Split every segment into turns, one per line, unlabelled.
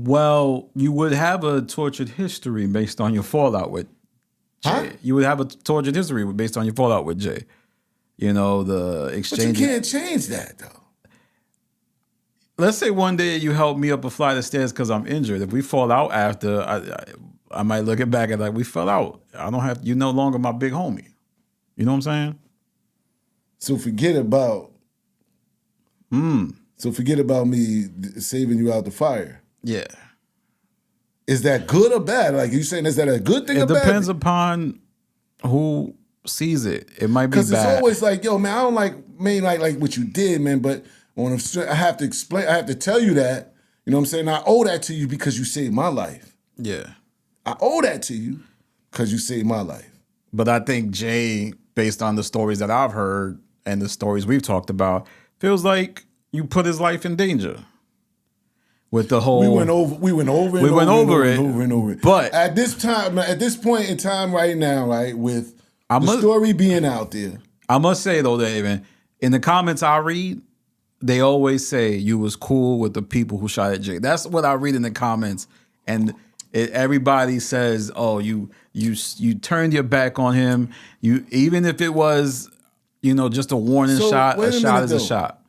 Well, you would have a tortured history based on your fallout with Jay.
Huh?
You would have a tortured history based on your fallout with Jay. You know, the exchange.
But you can't change that, though.
Let's say one day you help me up a flight of stairs because I'm injured. If we fall out after, I might look it back at like we fell out. I don't have. You no longer my big homie. You know what I'm saying?
So forget about. So forget about me saving you out the fire.
Yeah.
Is that good or bad? Like you saying, is that a good thing or bad?
It depends upon who sees it. It might be bad.
Because it's always like, yo, man, I don't like what you did, man. But I have to explain. I have to tell you that. You know what I'm saying? I owe that to you because you saved my life.
Yeah.
I owe that to you because you saved my life.
But I think Jay, based on the stories that I've heard and the stories we've talked about, feels like you put his life in danger. With the whole,
we went over it.
But
at this point in time, right now, right, with the story being out there,
I must say though, Dehaven, in the comments I read, they always say you was cool with the people who shot at Jay. That's what I read in the comments, and everybody says, "Oh, you turned your back on him. You even if it was, just a warning shot. A shot is a shot."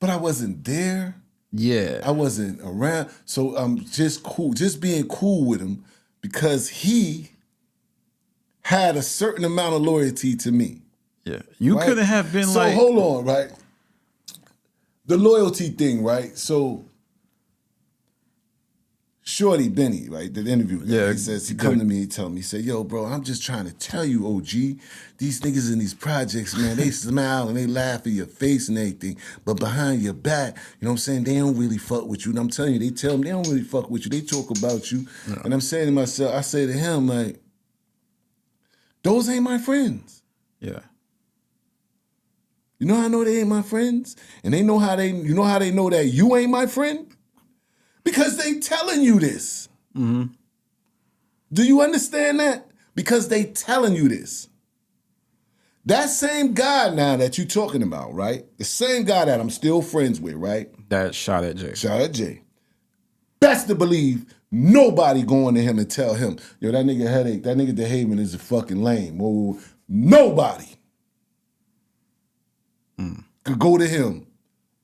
But I wasn't there.
Yeah.
I wasn't around. So I'm just cool, just being cool with him because he had a certain amount of loyalty to me.
Yeah. You couldn't have been
so hold on, right? The loyalty thing, right? So Shorty Benny, right? The interview.
Yeah.
He come to me, he tell me, he said, yo, bro, I'm just trying to tell you, OG, these niggas in these projects, man, they smile and they laugh in your face and everything, but behind your back, you know what I'm saying, they don't really fuck with you. And I'm telling you, they tell me they don't really fuck with you. They talk about you. No. And I'm saying to myself, I say to him, like, those ain't my friends.
Yeah.
You know how I know they ain't my friends? And they know how they know that you ain't my friend? Because they telling you this.
Mm-hmm.
Do you understand that? Because they telling you this. That same guy now that you talking about, right? The same guy that I'm still friends with, right?
That shot at Jay.
Shot at Jay. Best to believe nobody going to him and tell him, yo, that nigga Headache, that nigga Dehaven is a fucking lame. Whoa. Nobody could go to him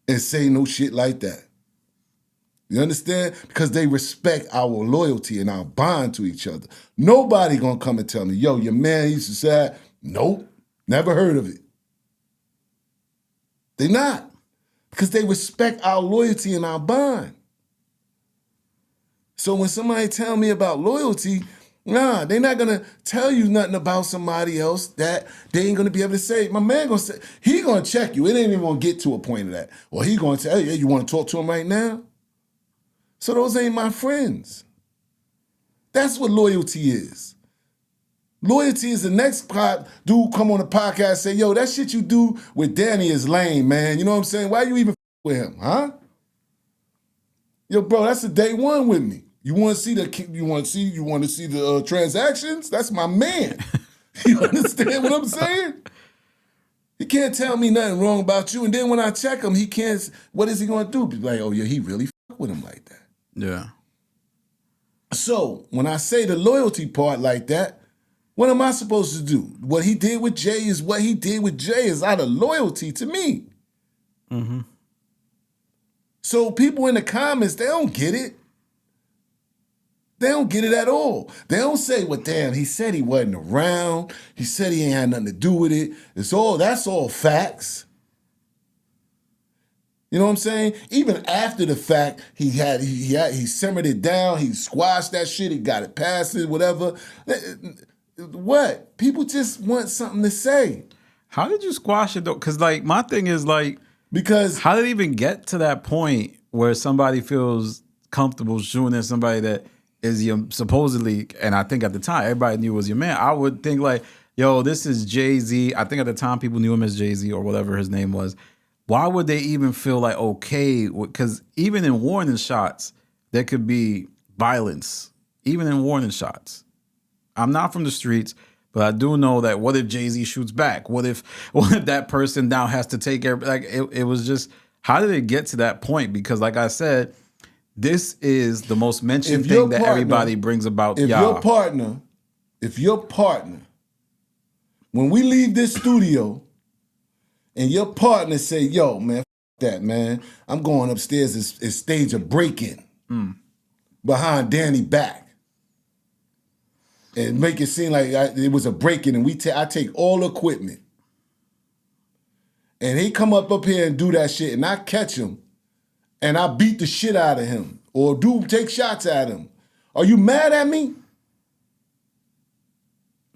and say no shit like that. You understand? Because they respect our loyalty and our bond to each other. Nobody gonna come and tell me, yo, your man used to say, nope, never heard of it. They not. Because they respect our loyalty and our bond. So when somebody tell me about loyalty, nah, they're not gonna tell you nothing about somebody else that they ain't gonna be able to say. My man gonna say, he gonna check you. It ain't even gonna get to a point of that. Or he gonna tell you, hey, you wanna talk to him right now? So those ain't my friends. That's what loyalty is. Loyalty is the next dude come on the podcast and say, yo, that shit you do with Danny is lame, man. You know what I'm saying? Why you even with him, huh? Yo, bro, that's the day one with me. You want to see the transactions? That's my man. You understand what I'm saying? He can't tell me nothing wrong about you. And then when I check him, he can't. What is he going to do? Be like, oh yeah, he really fuck with him like that.
Yeah.
So when I say the loyalty part like that, what am I supposed to do? What he did with Jay is what he did with Jay is out of loyalty to me.
Mm-hmm.
So people in the comments, they don't get it. They don't get it at all. They don't say, well, damn, he said he wasn't around. He said he ain't had nothing to do with it. That's all facts. You know what I'm saying? Even after the fact, he simmered it down, he squashed that shit, he got it past it, whatever. What? People just want something to say.
How did you squash it though? Because like my thing is like,
because
how did it even get to that point where somebody feels comfortable shooting at somebody that is your supposedly, and I think at the time everybody knew it was your man. I would think like, yo, this is Jay-Z. I think at the time people knew him as Jay-Z or whatever his name was. Why would they even feel like okay? Because even in warning shots, there could be violence. Even in warning shots. I'm not from the streets, but I do know that what if Jay-Z shoots back? What if that person now has to take care? Like it was just, how did it get to that point? Because like I said, This is the most mentioned
If your
thing that
partner-
everybody brings about
If
y'all.
your partner, when we leave this studio, and your partner say, "Yo, man, f that, man, I'm going upstairs and stage a break-in behind Danny back, and make it seem like it was a break-in, and I take all equipment, and he come up here and do that shit, and I catch him, and I beat the shit out of him, or take shots at him. Are you mad at me?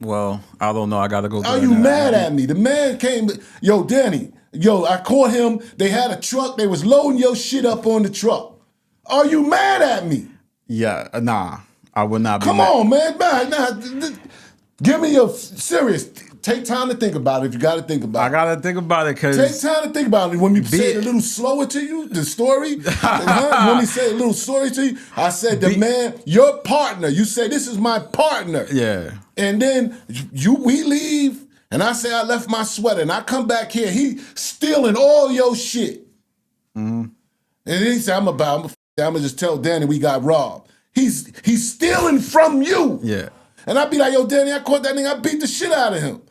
Well, I don't know. I got to go through
Are
that
you
now.
mad at me? The man came, yo, Danny, I caught him. They had a truck. They was loading your shit up on the truck. Are you mad at me?
Yeah, nah. I would not be
Come
mad.
on, man. Give me your serious. Take time to think about it if you got to think about it.
I got to think about it because...
Take time to think about it. When we say it a little slower to you, the story, when we say a little story to you, I said, your partner, you say, this is my partner.
Yeah.
And then we leave, and I say I left my sweater, and I come back here, he stealing all your shit. Mm-hmm. And then he said, I'm gonna just tell Danny we got robbed. He's stealing from you.
Yeah.
And I'd be like, yo, Danny, I caught that nigga, I beat the shit out of him.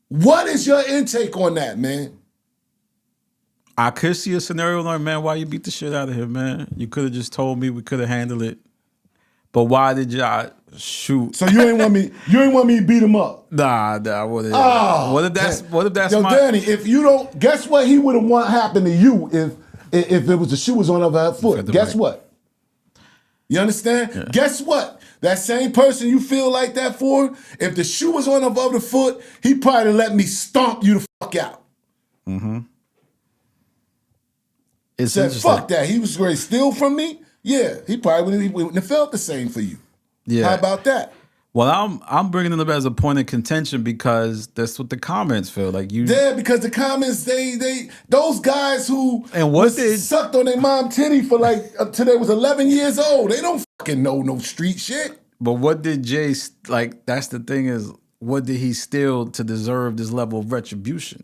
What is your intake on that, man?
I could see a scenario like, man, why you beat the shit out of him, man? You could have just told me, we could have handled it. But why did y'all shoot?
So you ain't want me to beat him up?
Nah, what if that's
yo,
my...
Danny, if you don't, guess what he would have want happen to you if it was the shoe was on her foot? Guess what? You understand? Yeah. Guess what? That same person you feel like that for, if the shoe was on her other foot, he probably let me stomp you the fuck out.
Mm-hmm. It's
said,
interesting.
fuck that. He was going to steal from me? Yeah, he probably wouldn't have felt the same for you. Yeah. How about that?
Well, I'm bringing it up as a point of contention because that's what the comments feel like.
Yeah, because the comments, they those guys who sucked on their mom titty for till they was 11 years old, they don't fucking know no street shit.
But what did Jay, that's the thing is, what did he steal to deserve this level of retribution?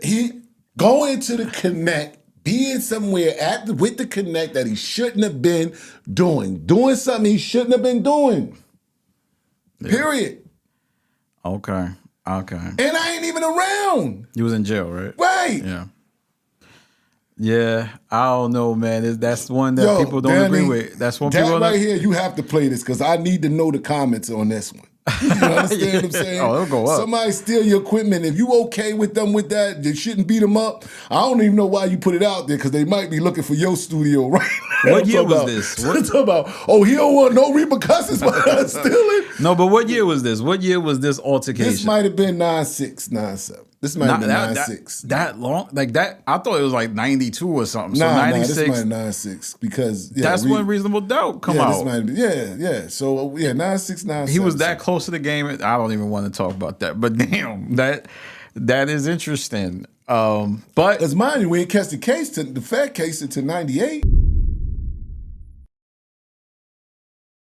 He going to the Connect, being somewhere with the Connect that he shouldn't have been doing something he shouldn't have been doing. Yeah. Period.
Okay.
And I ain't even around.
You was in jail, right?
Right.
Yeah. Yeah, I don't know, man. That's one that people don't agree with. That's one people
right here, you have to play this because I need to know the comments on this one. You understand what I'm saying?
Oh, it'll go up.
Somebody steal your equipment. If you okay with that, they shouldn't beat them up. I don't even know why you put it out there because they might be looking for your studio right now.
What year was this?
What about? Oh, he don't want no repercussions by us stealing.
No, but what year was this? What year was this altercation?
This might have been 96, 97. This might have been 96.
That long? Like that? I thought it was like 92 or something. So 96.
This might have been 96 because
that's when Reasonable Doubt come out.
This might have been, yeah. So 96, 97.
He was that close to the game. I don't even want to talk about that. But damn, that is interesting. But
because mind you, we ain't catch the fat case until 98.